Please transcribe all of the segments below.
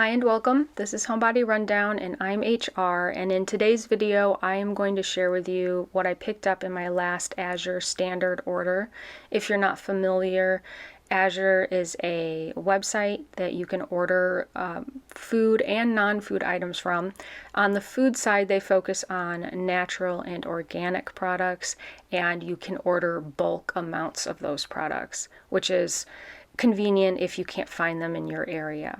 Hi and welcome. This is Homebody Rundown and I'm HR, and in today's video I am going to share with you what I picked up in my last Azure standard order. If you're not familiar, Azure is a website that you can order food and non-food items from. On the food side, they focus on natural and organic products, and you can order bulk amounts of those products, which is convenient if you can't find them in your area.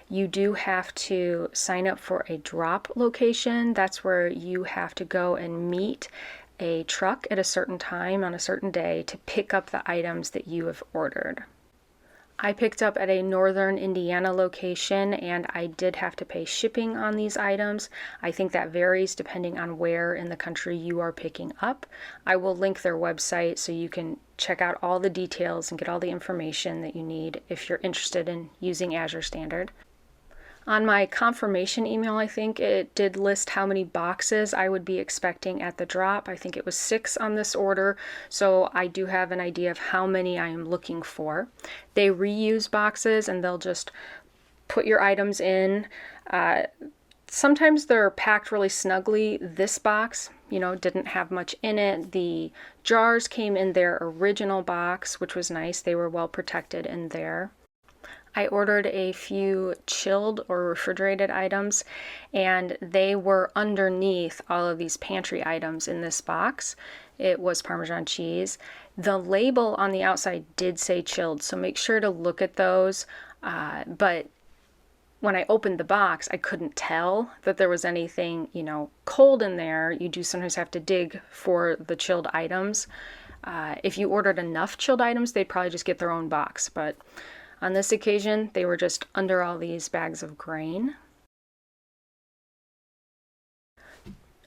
You do have to sign up for a drop location. That's where you have to go and meet a truck at a certain time on a certain day to pick up the items that you have ordered. I picked up at a northern Indiana location and I did have to pay shipping on these items. I think that varies depending on where in the country you are picking up. I will link their website so you can check out all the details and get all the information that you need if you're interested in using Azure Standard. On my confirmation email, I think it did list how many boxes I would be expecting at the drop. I think it was 6 on this order, so I do have an idea of how many I am looking for. They reuse boxes and they'll just put your items in. Sometimes they're packed really snugly. This box, didn't have much in it. The jars came in their original box, which was nice. They were well protected in there. I ordered a few chilled or refrigerated items, and they were underneath all of these pantry items in this box. It was Parmesan cheese. The label on the outside did say chilled, so make sure to look at those. But when I opened the box, I couldn't tell that there was anything, cold in there. You do sometimes have to dig for the chilled items. If you ordered enough chilled items, they'd probably just get their own box, but on this occasion, they were just under all these bags of grain.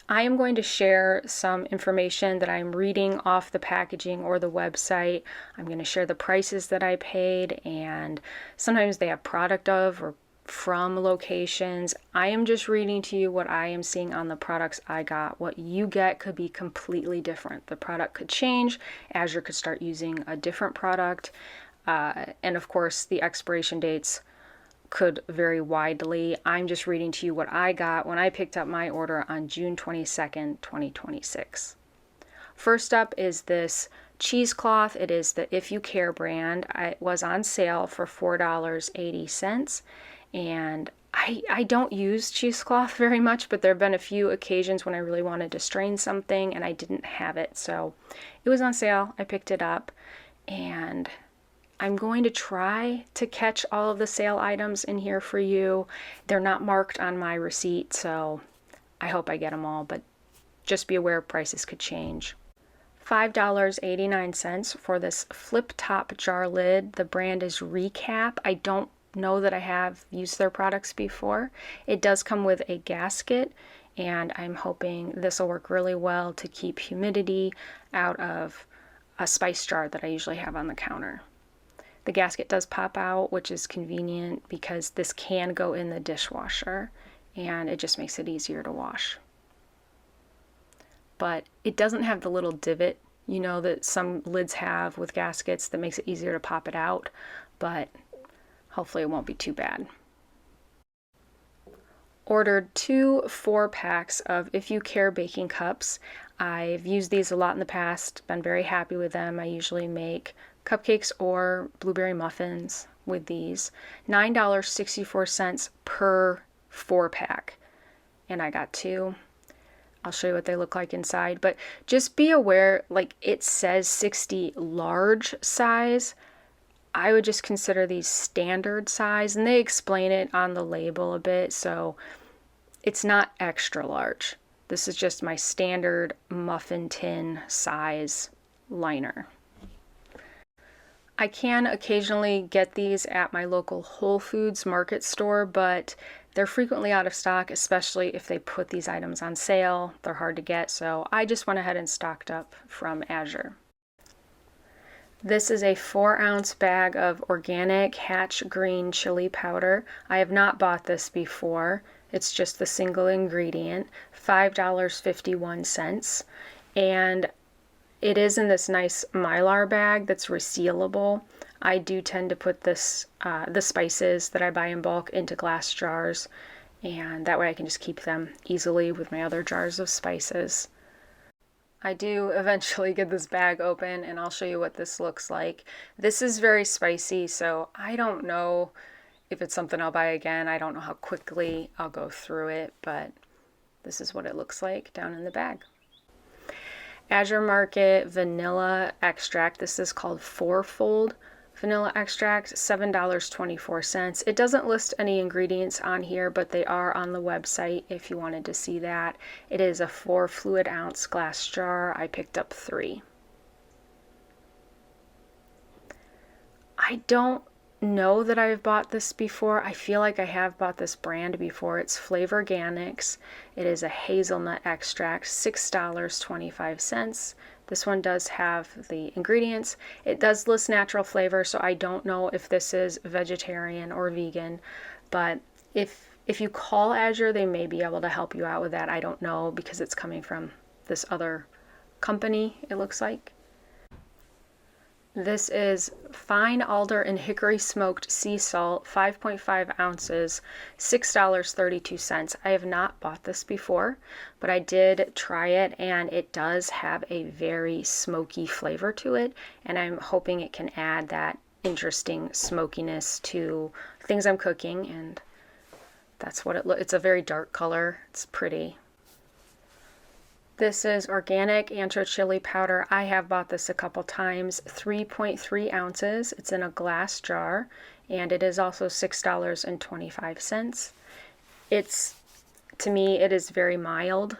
I am going to share some information that I'm reading off the packaging or the website. I'm going to share the prices that I paid, and sometimes they have product of or from locations. I am just reading to you what I am seeing on the products I got. What you get could be completely different. The product could change. Azure could start using a different product. And of course, the expiration dates could vary widely. I'm just reading to you what I got when I picked up my order on June 22nd, 2026. First up is this cheesecloth. It is the If You Care brand. It was on sale for $4.80. And I don't use cheesecloth very much, but there have been a few occasions when I really wanted to strain something and I didn't have it. So it was on sale. I picked it up, and I'm going to try to catch all of the sale items in here for you. They're not marked on my receipt, so I hope I get them all, but just be aware prices could change. $5.89 for this flip top jar lid. The brand is Recap. I don't know that I have used their products before. It does come with a gasket, and I'm hoping this will work really well to keep humidity out of a spice jar that I usually have on the counter. The gasket does pop out, which is convenient because this can go in the dishwasher and it just makes it easier to wash. But it doesn't have the little divot, that some lids have with gaskets that makes it easier to pop it out, but hopefully it won't be too bad. Ordered 2 4-packs of If You Care baking cups. I've used these a lot in the past, been very happy with them. I usually make cupcakes or blueberry muffins with these. $9.64 per 4-pack, and I got 2. I'll show you what they look like inside, but just be aware, it says 60 large size. I would just consider these standard size, and they explain it on the label a bit, so it's not extra large. This is just my standard muffin tin size liner. I can occasionally get these at my local Whole Foods market store, but they're frequently out of stock, especially if they put these items on sale. They're hard to get, so I just went ahead and stocked up from Azure. This is a 4-ounce bag of organic Hatch green chili powder. I have not bought this before. It's just the single ingredient, $5.51, and it is in this nice Mylar bag that's resealable. I do tend to put this the spices that I buy in bulk into glass jars, and that way I can just keep them easily with my other jars of spices. I do eventually get this bag open, and I'll show you what this looks like. This is very spicy, so I don't know if it's something I'll buy again. I don't know how quickly I'll go through it, but this is what it looks like down in the bag. Azure Market vanilla extract. This is called fourfold vanilla extract, $7.24. It doesn't list any ingredients on here, but they are on the website if you wanted to see that. It is a 4 fluid ounce glass jar. I picked up 3. I don't know that I've bought this before. I feel like I have bought this brand before. It's Flavor Organics. It is a hazelnut extract, $6.25. This one does have the ingredients. It does list natural flavor, so I don't know if this is vegetarian or vegan, but if you call Azure, they may be able to help you out with that. I don't know because it's coming from this other company, it looks like. This is fine alder and hickory smoked sea salt, 5.5 ounces, $6.32. I have not bought this before, but I did try it, and it does have a very smoky flavor to it, and I'm hoping it can add that interesting smokiness to things I'm cooking, and that's what it looks. It's a very dark color. It's pretty. This is organic ancho chili powder. I have bought this a couple times, 3.3 ounces. It's in a glass jar, and it is also $6.25. To me, it is very mild,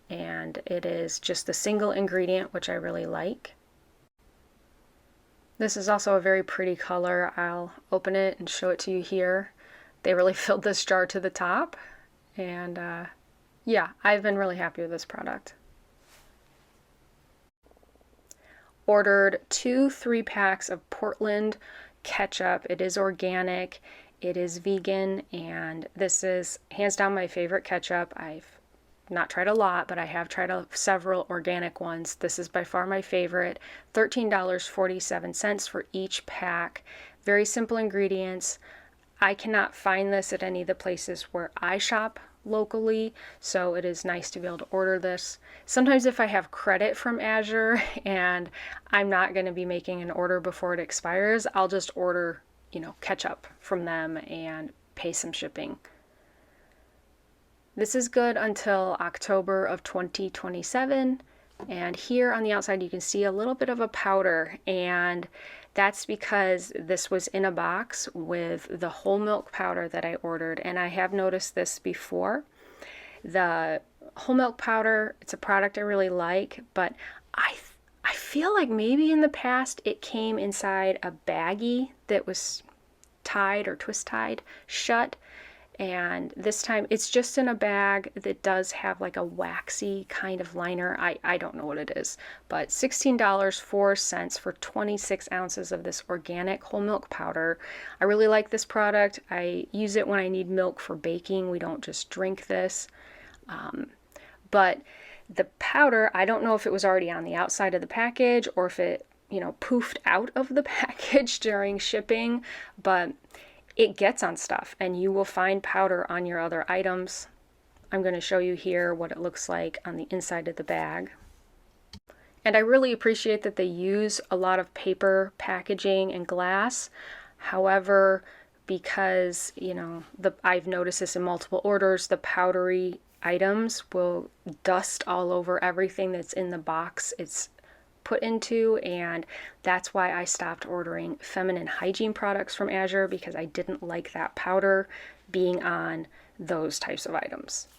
and it is just a single ingredient, which I really like. This is also a very pretty color. I'll open it and show it to you here. They really filled this jar to the top, and yeah, I've been really happy with this product. Ordered 2 3-packs of Portland ketchup. It is organic, it is vegan, and this is hands down my favorite ketchup. I've not tried a lot, but I have tried several organic ones. This is by far my favorite. $13.47 for each pack. Very simple ingredients. I cannot find this at any of the places where I shop locally, so it is nice to be able to order this. Sometimes if I have credit from Azure and I'm not going to be making an order before it expires, I'll just order, ketchup from them and pay some shipping. This is good until October of 2027, and here on the outside you can see a little bit of a powder, and that's because this was in a box with the whole milk powder that I ordered, and I have noticed this before. The whole milk powder, it's a product I really like, but I feel like maybe in the past it came inside a baggie that was tied or twist tied shut, and this time it's just in a bag that does have like a waxy kind of liner. I don't know what it is, but $16.04 for 26 ounces of this organic whole milk powder. I really like this product. I use it when I need milk for baking. We don't just drink this. But the powder, I don't know if it was already on the outside of the package or if it, poofed out of the package during shipping, but it gets on stuff, and you will find powder on your other items. I'm going to show you here what it looks like on the inside of the bag. And I really appreciate that they use a lot of paper packaging and glass. However, because, I've noticed this in multiple orders, the powdery items will dust all over everything that's in the box it's put into, and that's why I stopped ordering feminine hygiene products from Azure, because I didn't like that powder being on those types of items.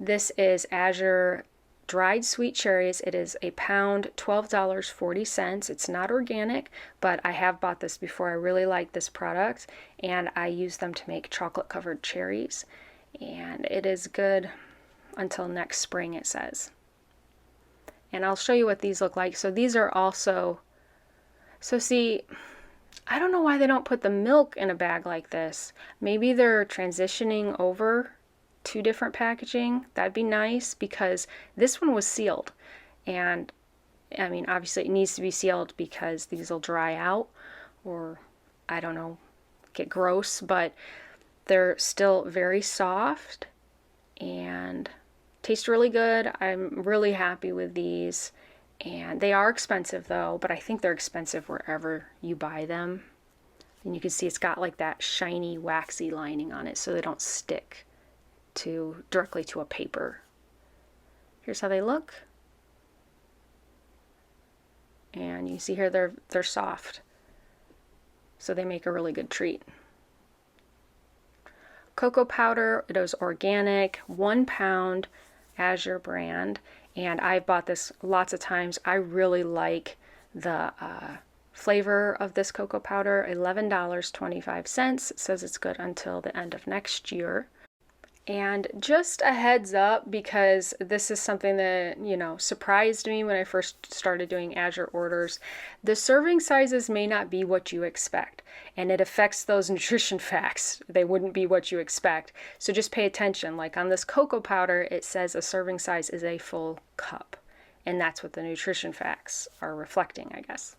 This is Azure dried sweet cherries. It is a pound, $12.40. It's not organic, but I have bought this before. I really like this product, and I use them to make chocolate covered cherries, and it is good until next spring, it says. And I'll show you what these look like. So these are also, see, I don't know why they don't put the milk in a bag like this. Maybe they're transitioning over to different packaging. That'd be nice, because this one was sealed. And I mean, obviously it needs to be sealed because these will dry out. or I don't know, get gross, but they're still very soft and taste really good. I'm really happy with these, and they are expensive though, but I think they're expensive wherever you buy them. And you can see it's got like that shiny waxy lining on it so they don't stick directly to a paper. Here's how they look. And you see here they're soft. So they make a really good treat. Cocoa powder, it is organic, 1 pound, Azure brand, and I've bought this lots of times. I really like the flavor of this cocoa powder, $11.25. It says it's good until the end of next year. And just a heads up, because this is something that, surprised me when I first started doing Azure orders. The serving sizes may not be what you expect, and it affects those nutrition facts. They wouldn't be what you expect. So just pay attention. Like on this cocoa powder, it says a serving size is a full cup, and that's what the nutrition facts are reflecting, I guess.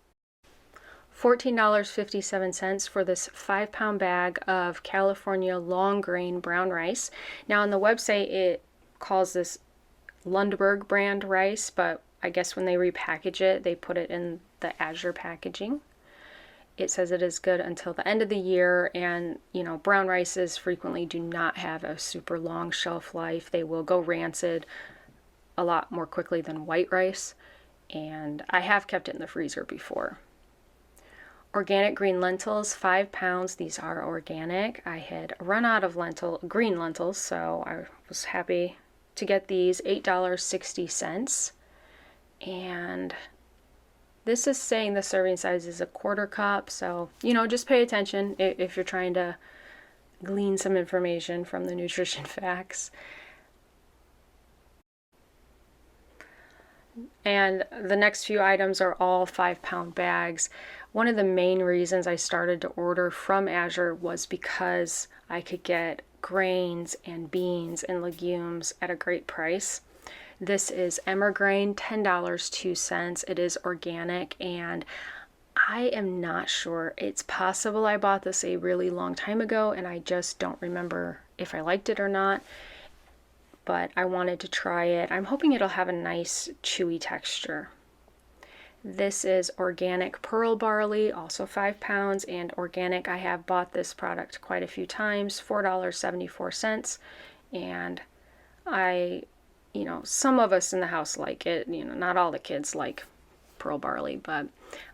$14.57 for this 5-pound bag of California long grain brown rice. Now on the website it calls this Lundberg brand rice, but I guess when they repackage it, they put it in the Azure packaging. It says it is good until the end of the year, and brown rices frequently do not have a super long shelf life. They will go rancid a lot more quickly than white rice, and I have kept it in the freezer before. Organic green lentils, 5 pounds. These are organic. I had run out of green lentils, so I was happy to get these, $8.60. And this is saying the serving size is a 1/4 cup, so just pay attention if you're trying to glean some information from the nutrition facts. And the next few items are all 5-pound bags. One of the main reasons I started to order from Azure was because I could get grains and beans and legumes at a great price. This is Emmer grain, $10.02. It is organic, and I am not sure. It's possible I bought this a really long time ago and I just don't remember if I liked it or not. But I wanted to try it. I'm hoping it'll have a nice chewy texture. This is organic pearl barley, also 5 pounds, and organic. I have bought this product quite a few times, $4.74. And some of us in the house like it. Not all the kids like pearl barley, but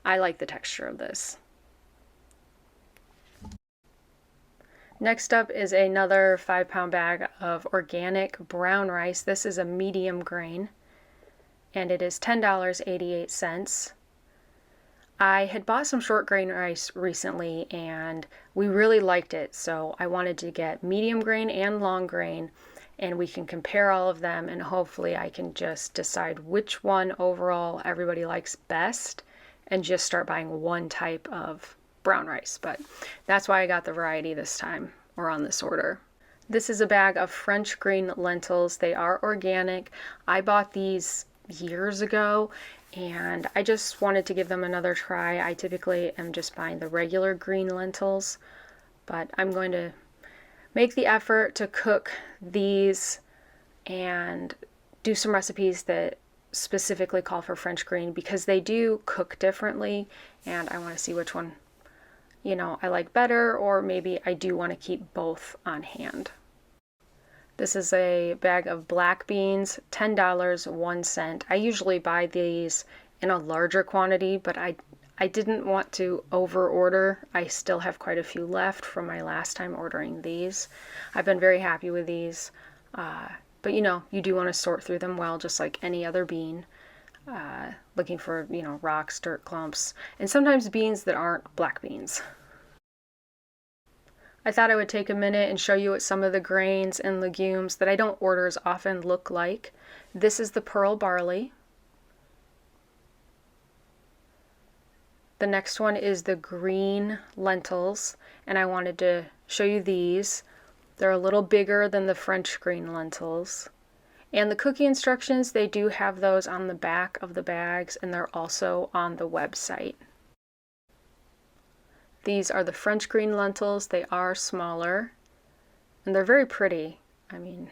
I like the texture of this. Next up is another 5-pound bag of organic brown rice. This is a medium grain, and it is $10.88. I had bought some short grain rice recently, and we really liked it, so I wanted to get medium grain and long grain, and we can compare all of them, and hopefully I can just decide which one overall everybody likes best, and just start buying one type of brown rice. But that's why I got the variety this time, or on this order. This is a bag of French green lentils. They are organic. I bought these years ago, and I just wanted to give them another try. I typically am just buying the regular green lentils, but I'm going to make the effort to cook these and do some recipes that specifically call for French green, because they do cook differently, and I want to see which one I like better, or maybe I do want to keep both on hand. This is a bag of black beans, $10.01. I usually buy these in a larger quantity, but I didn't want to over order. I still have quite a few left from my last time ordering these. I've been very happy with these, but you do want to sort through them well, just like any other bean. Looking for, rocks, dirt clumps, and sometimes beans that aren't black beans. I thought I would take a minute and show you what some of the grains and legumes that I don't order as often look like. This is the pearl barley. The next one is the green lentils, and I wanted to show you these. They're a little bigger than the French green lentils. And the cooking instructions, they do have those on the back of the bags, and they're also on the website. These are the French green lentils. They are smaller and they're very pretty. I mean,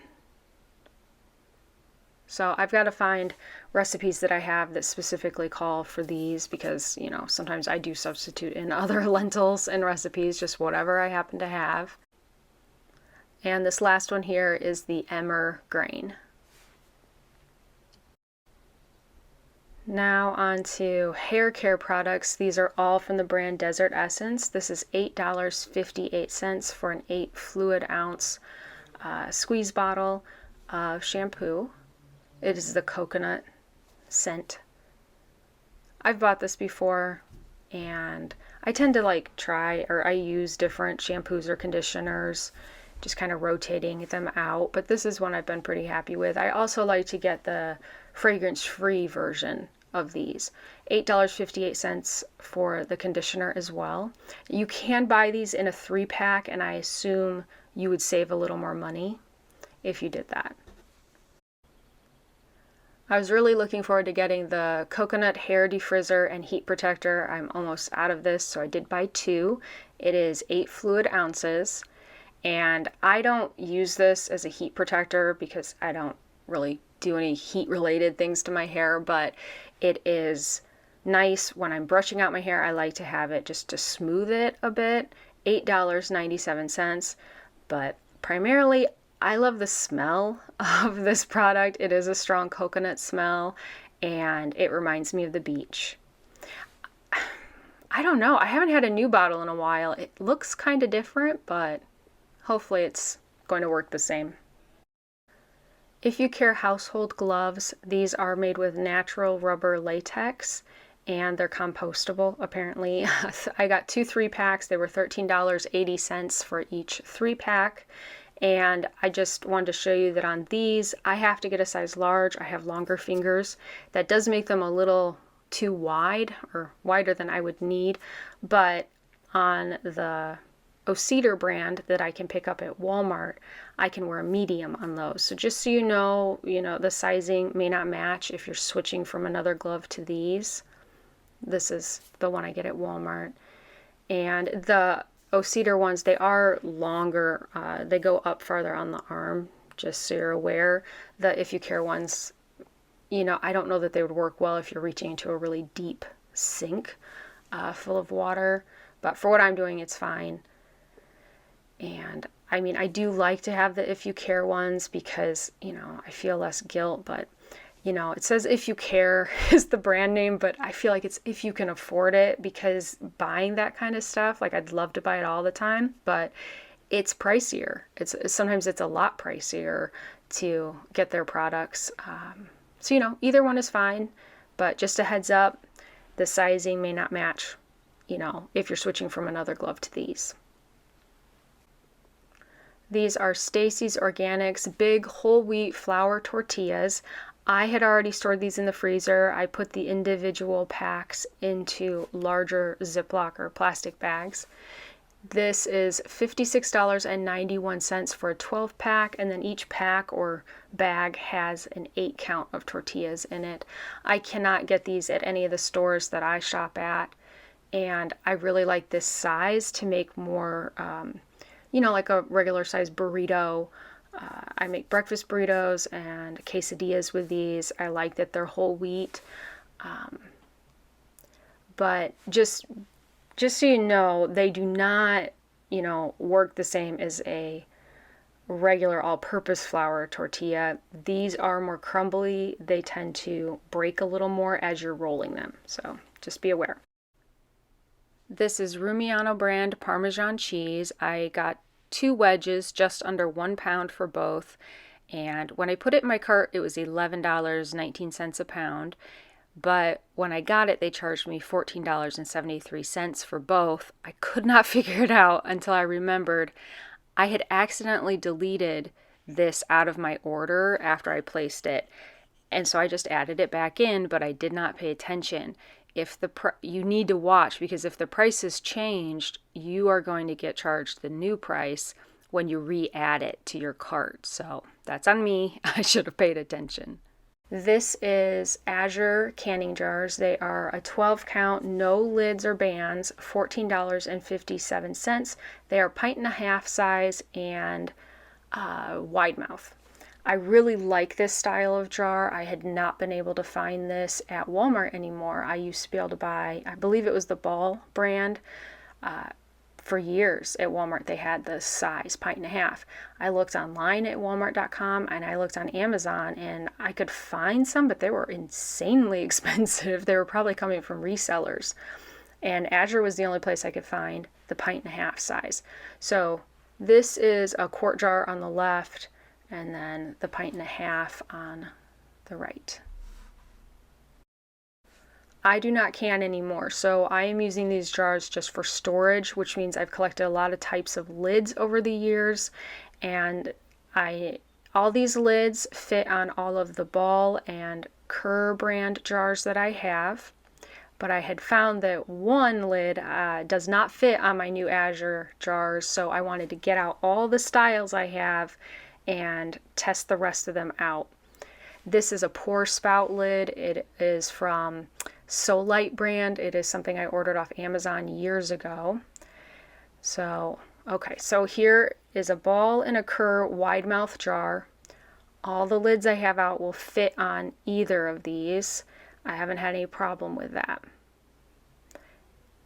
so I've got to find recipes that I have that specifically call for these because, you know, sometimes I do substitute in other lentils and recipes, just whatever I happen to have. And this last one here is the emmer grain. Now on to hair care products. These are all from the brand Desert Essence. This is $8.58 for an 8 fluid ounce squeeze bottle of shampoo. It is the coconut scent. I've bought this before and I tend to like try or I use different shampoos or conditioners, just kind of rotating them out, but this is one I've been pretty happy with. I also like to get the fragrance-free version of these. $8.58 for the conditioner as well. You can buy these in a 3-pack and I assume you would save a little more money if you did that. I was really looking forward to getting the coconut hair defrizzer and heat protector. I'm almost out of this, so I did buy 2. It is 8 fluid ounces. And I don't use this as a heat protector because I don't really do any heat related things to my hair, but it is nice when I'm brushing out my hair. I like to have it just to smooth it a bit. $8.97, but primarily I love the smell of this product. It is a strong coconut smell and it reminds me of the beach. I don't know, I haven't had a new bottle in a while. It looks kind of different, but hopefully it's going to work the same. If you care household gloves, these are made with natural rubber latex and they're compostable apparently. I got 2 3-packs. They were $13.80 for each 3-pack. And I just wanted to show you that on these, I have to get a size large. I have longer fingers. That does make them a little too wide or wider than I would need. But on the Cedar brand that I can pick up at Walmart, I can wear a medium on those. So just so you know, the sizing may not match if you're switching from another glove to these. This is the one I get at Walmart. And the Cedar ones, they are longer. They go up farther on the arm, just so you're aware. The If You Care ones, I don't know that they would work well if you're reaching into a really deep sink full of water. But for what I'm doing, it's fine. And I mean, I do like to have the If You Care ones because, I feel less guilt, but, it says If You Care is the brand name, but I feel like it's if you can afford it because buying that kind of stuff, like I'd love to buy it all the time, but it's pricier. Sometimes it's a lot pricier to get their products. So, either one is fine, but just a heads up, the sizing may not match, if you're switching from another glove to these. These are Stacy's Organics Big Whole Wheat Flour Tortillas. I had already stored these in the freezer. I put the individual packs into larger Ziploc or plastic bags. This is $56.91 for a 12-pack, and then each pack or bag has an 8 count of tortillas in it. I cannot get these at any of the stores that I shop at, and I really like this size to make more like a regular size burrito. I make breakfast burritos and quesadillas with these. I like that they're whole wheat. But just so you know, they do not, work the same as a regular all-purpose flour tortilla. These are more crumbly. They tend to break a little more as you're rolling them. So just be aware. This is Rumiano brand Parmesan cheese. I got 2 wedges, just under 1 pound for both. And when I put it in my cart, it was $11.19 a pound. But when I got it, they charged me $14.73 for both. I could not figure it out until I remembered I had accidentally deleted this out of my order after I placed it. And so I just added it back in, but I did not pay attention. You need to watch, because if the price is changed, you are going to get charged the new price when you re-add it to your cart. So that's on me. I should have paid attention. This is Azure canning jars. They are a 12 count, no lids or bands, $14.57. They are pint and a half size and wide mouth. I really like this style of jar. I had not been able to find this at Walmart anymore. I used to be able to buy, I believe it was the Ball brand, for years at Walmart. They had the size pint and a half. I looked online at walmart.com and I looked on Amazon and I could find some, but they were insanely expensive. They were probably coming from resellers. And Azure was the only place I could find the pint and a half size. So this is a quart jar on the left and then the pint and a half on the right. I do not can anymore, so I am using these jars just for storage, which means I've collected a lot of types of lids over the years, and all these lids fit on all of the Ball and Kerr brand jars that I have, but I had found that one lid does not fit on my new Azure jars, so I wanted to get out all the styles I have and test the rest of them out. This is a pour spout lid. It is from So Light brand. It is something I ordered off Amazon years ago. So, okay, so here is a Ball and a Kerr wide mouth jar. All the lids I have out will fit on either of these. I haven't had any problem with that.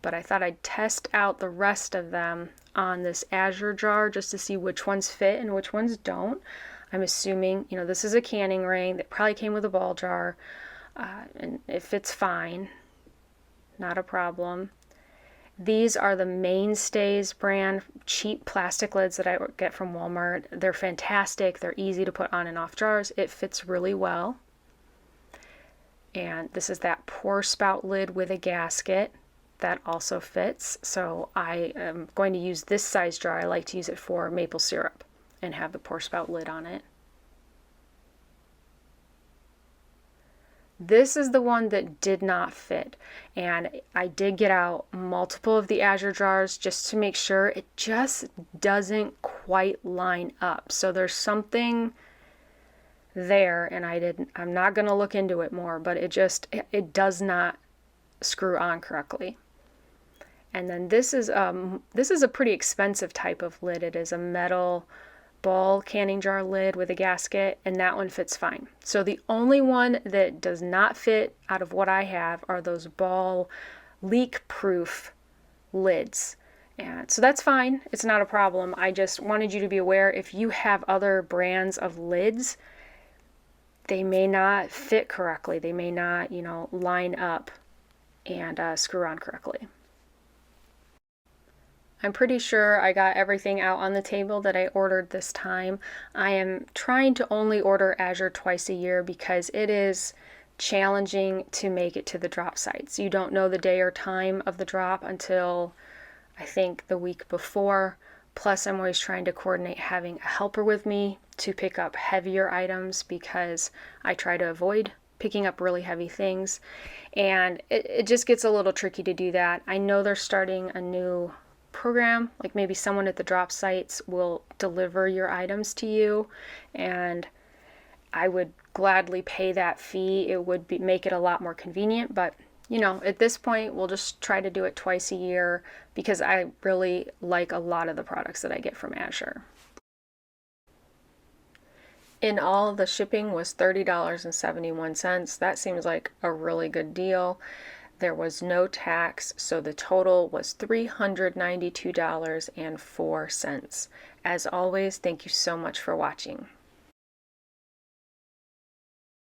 But I thought I'd test out the rest of them on this Azure jar just to see which ones fit and which ones don't. I'm assuming, this is a canning ring that probably came with a Ball jar, and it fits fine, not a problem. These are the MAINSTAYS brand cheap plastic lids that I get from Walmart. They're fantastic. They're easy to put on and off jars. It fits really well. And this is that pour spout lid with a gasket. That also fits. So I am going to use this size jar. I like to use it for maple syrup and have the pour spout lid on it. This is the one that did not fit, and I did get out multiple of the Azure jars just to make sure. It just doesn't quite line up. So there's something there, and I'm not going to look into it more, but it does not screw on correctly. And then this is a pretty expensive type of lid. It is a metal Ball canning jar lid with a gasket, and that one fits fine. So the only one that does not fit out of what I have are those Ball leak-proof lids. And so that's fine. It's not a problem. I just wanted you to be aware, if you have other brands of lids, they may not fit correctly. They may not, line up and screw on correctly. I'm pretty sure I got everything out on the table that I ordered this time. I am trying to only order Azure twice a year because it is challenging to make it to the drop sites. You don't know the day or time of the drop until I think the week before. Plus, I'm always trying to coordinate having a helper with me to pick up heavier items because I try to avoid picking up really heavy things. And it just gets a little tricky to do that. I know they're starting a new program, like maybe someone at the drop sites will deliver your items to you, and I would gladly pay that fee. It would make it a lot more convenient, but at this point we'll just try to do it twice a year because I really like a lot of the products that I get from Azure. In all, the shipping was $30.71. That seems like a really good deal. There was no tax, so the total was $392.04. As always, thank you so much for watching.